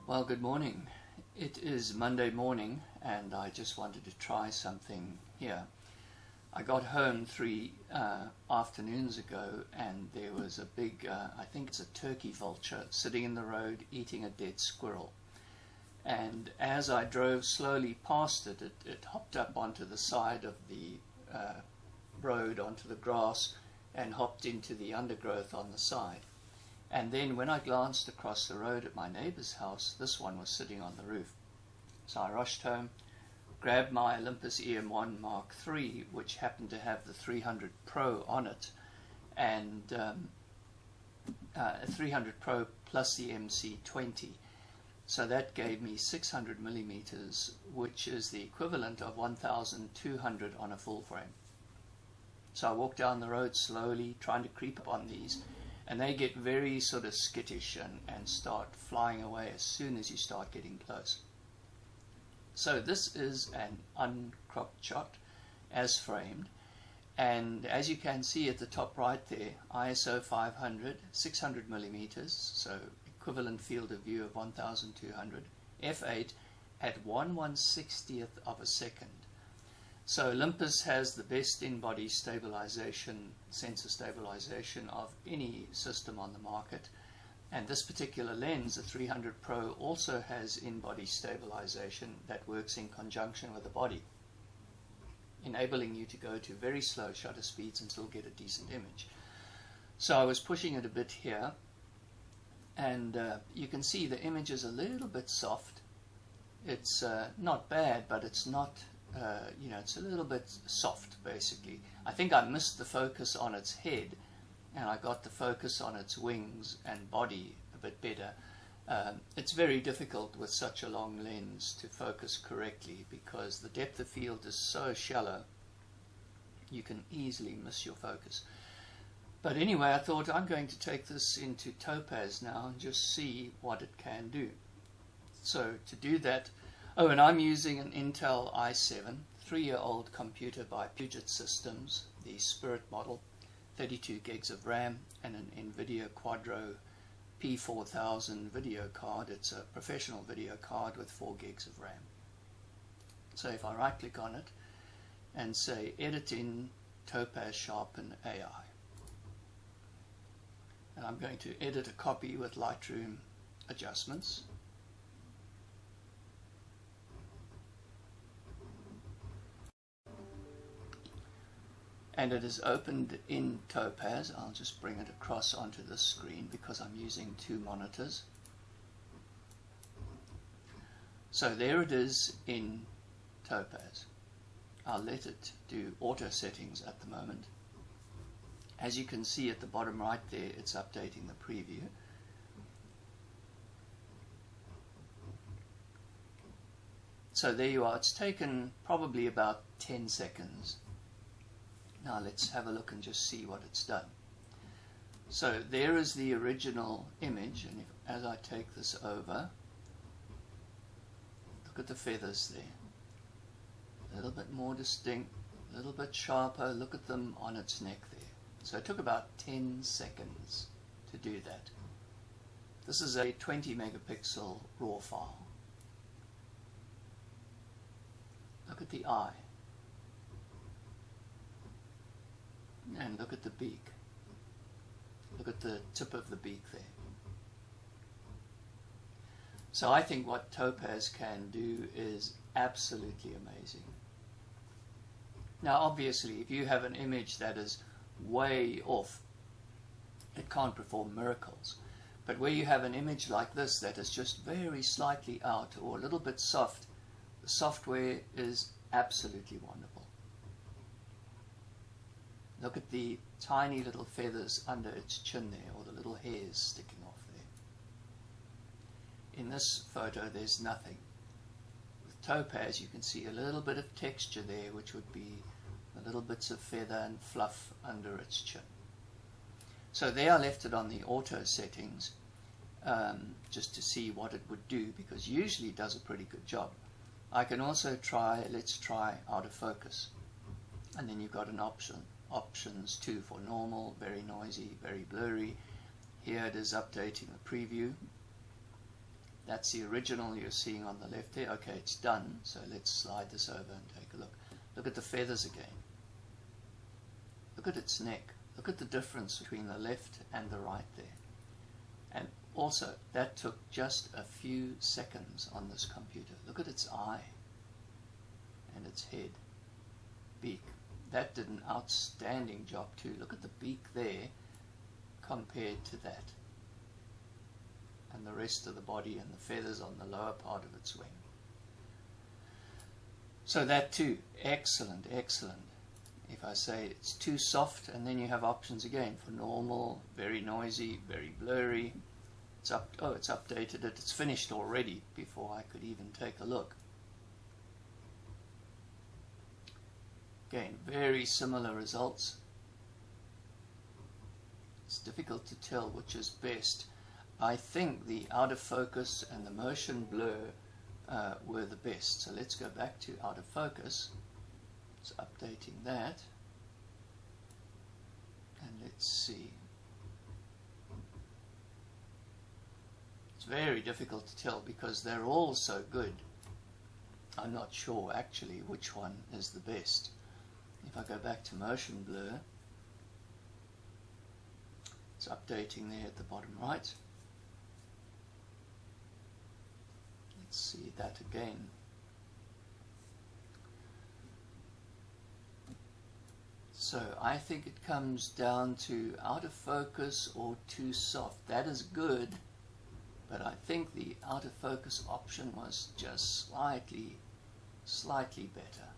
Well, good morning. It is Monday morning and I just wanted to try something here. I got home three afternoons ago and there was a big, I think it's a turkey vulture, sitting in the road eating a dead squirrel. And as I drove slowly past it, it hopped up onto the side of the road, onto the grass, and hopped into the undergrowth on the side. And then when I glanced across the road at my neighbor's house, this one was sitting on the roof. So I rushed home, grabbed my Olympus EM1 Mark III, which happened to have the 300 Pro on it, and 300 Pro plus the MC20. So that gave me 600 millimeters, which is the equivalent of 1,200 on a full frame. So I walked down the road slowly, trying to creep up on these, and they get very sort of skittish and start flying away as soon as you start getting close. So this is an uncropped shot as framed, and as you can see at the top right there, ISO 500, 600 millimeters, so equivalent field of view of 1,200, f8 at 1/160th of a second. So Olympus has the best in-body stabilization, sensor stabilization of any system on the market, and this particular lens, the 300 Pro, also has in-body stabilization that works in conjunction with the body, enabling you to go to very slow shutter speeds and still get a decent image. So I was pushing it a bit here, and you can see the image is a little bit soft. It's not bad, but it's not it's a little bit soft, basically. I think I missed the focus on its head, and I got the focus on its wings and body a bit better. It's very difficult with such a long lens to focus correctly because the depth of field is so shallow, you can easily miss your focus. But anyway, I thought I'm going to take this into Topaz now and just see what it can do. So to do that, oh, and I'm using an Intel i7, 3-year-old computer by Puget Systems, the Spirit model, 32 gigs of RAM, and an NVIDIA Quadro P4000 video card. It's a professional video card with 4 gigs of RAM. So if I right click on it and say Edit in Topaz Sharpen AI, and I'm going to edit a copy with Lightroom adjustments. And it is opened in Topaz. I'll just bring it across onto the screen because I'm using two monitors. So there it is in Topaz. I'll let it do auto settings at the moment. As you can see at the bottom right there, it's updating the preview. So there you are. It's taken probably about 10 seconds. Now let's have a look and just see what it's done. So there is the original image, and as I take this over, look at the feathers there. A little bit more distinct, a little bit sharper. Look at them on its neck there. So it took about 10 seconds to do that. This is a 20 megapixel raw file. Look at the eye. And look at the beak. Look at the tip of the beak there. So I think what Topaz can do is absolutely amazing. Now obviously if you have an image that is way off, it can't perform miracles. But where you have an image like this that is just very slightly out or a little bit soft, the software is absolutely wonderful. Look at the tiny little feathers under its chin there, or the little hairs sticking off there. In this photo there's nothing. With Topaz you can see a little bit of texture there, which would be the little bits of feather and fluff under its chin. So there I left it on the auto settings just to see what it would do, because usually it does a pretty good job. I can also try, let's try out of focus, and then you've got an options too for normal, very noisy, very blurry. Here it is updating the preview, That's the original you're seeing on the left there. Okay, it's done. So let's slide this over and take a look. Look at the feathers again. Look at its neck. Look at the difference between the left and the right there. And also, that took just a few seconds on this computer. Look at its eye and its head, beak. That did an outstanding job too. Look at the beak there compared to that. And the rest of the body and the feathers on the lower part of its wing. So that too, excellent, excellent. If I say it's too soft, and then you have options again for normal, very noisy, very blurry. It's updated it. It's finished already before I could even take a look. Again, very similar results. It's difficult to tell which is best. I think the out of focus and the motion blur were the best. So let's go back to out of focus. It's updating that. And let's see. It's very difficult to tell because they're all so good. I'm not sure actually which one is the best. If I go back to motion blur, it's updating there at the bottom right. Let's see that again. So I think it comes down to out of focus or too soft. That is good, but I think the out of focus option was just slightly better.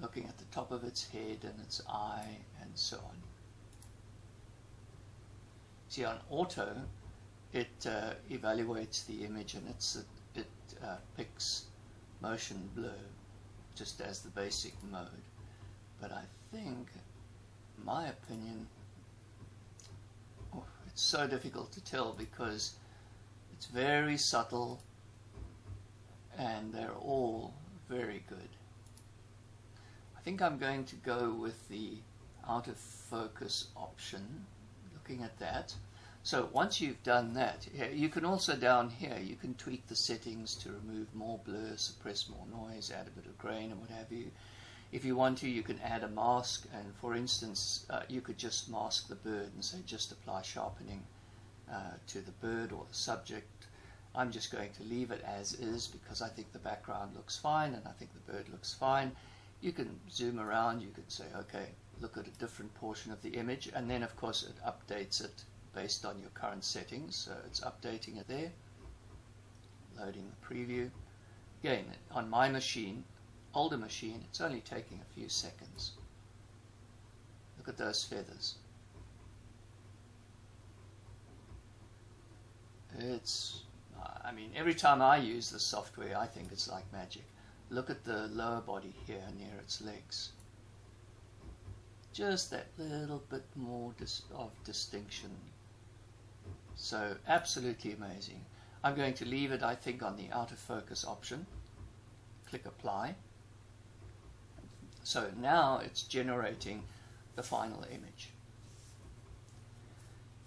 Looking at the top of its head and its eye and so on. See, on auto, it evaluates the image and it picks motion blur just as the basic mode. But I think, in my opinion, it's so difficult to tell because it's very subtle and they're all very good. I think I'm going to go with the out of focus option, looking at that. So once you've done that, you can also down here, you can tweak the settings to remove more blur, suppress more noise, add a bit of grain and what have you. If you want to, you can add a mask, and for instance, you could just mask the bird and say just apply sharpening to the bird or the subject. I'm just going to leave it as is because I think the background looks fine and I think the bird looks fine. You can zoom around, you can say, okay, look at a different portion of the image, and then of course it updates it based on your current settings. So it's updating it there, loading the preview. Again, on my machine, older machine, it's only taking a few seconds. Look at those feathers. I mean, every time I use the software, I think it's like magic. Look at the lower body here near its legs. Just that little bit more of distinction. So absolutely amazing. I'm going to leave it, I think, on the out of focus option. Click apply. So now it's generating the final image.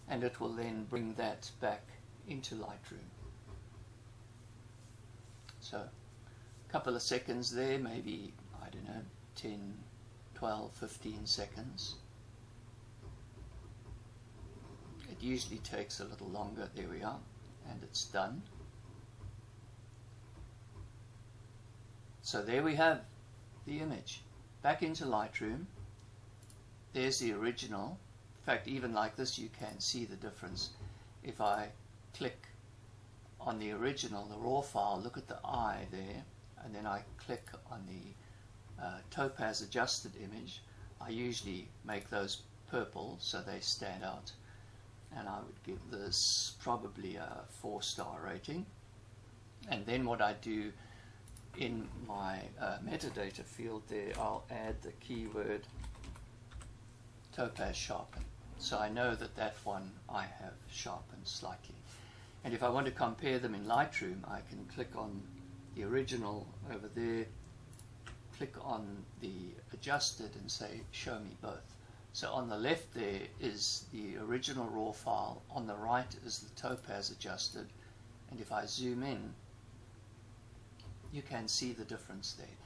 And it will then bring that back into Lightroom. So a couple of seconds there, maybe, I don't know, 10, 12, 15 seconds. It usually takes a little longer. There we are, and it's done. So there we have the image. Back into Lightroom. There's the original. In fact, even like this, you can see the difference. If I click on the original, the raw file, look at the eye there, and then I click on the Topaz adjusted image, I usually make those purple so they stand out. And I would give this probably a 4-star rating. And then what I do in my metadata field there, I'll add the keyword Topaz Sharpen. So I know that that one I have sharpened slightly. And if I want to compare them in Lightroom, I can click on the original over there, click on the adjusted and say show me both. So on the left there is the original raw file, on the right is the Topaz adjusted, and if I zoom in, you can see the difference there.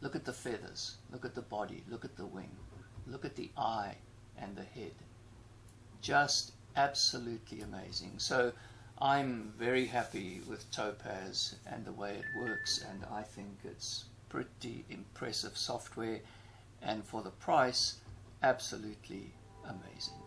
Look at the feathers, look at the body, look at the wing, look at the eye and the head. Just absolutely amazing. So I'm very happy with Topaz and the way it works, and I think it's pretty impressive software, and for the price, absolutely amazing.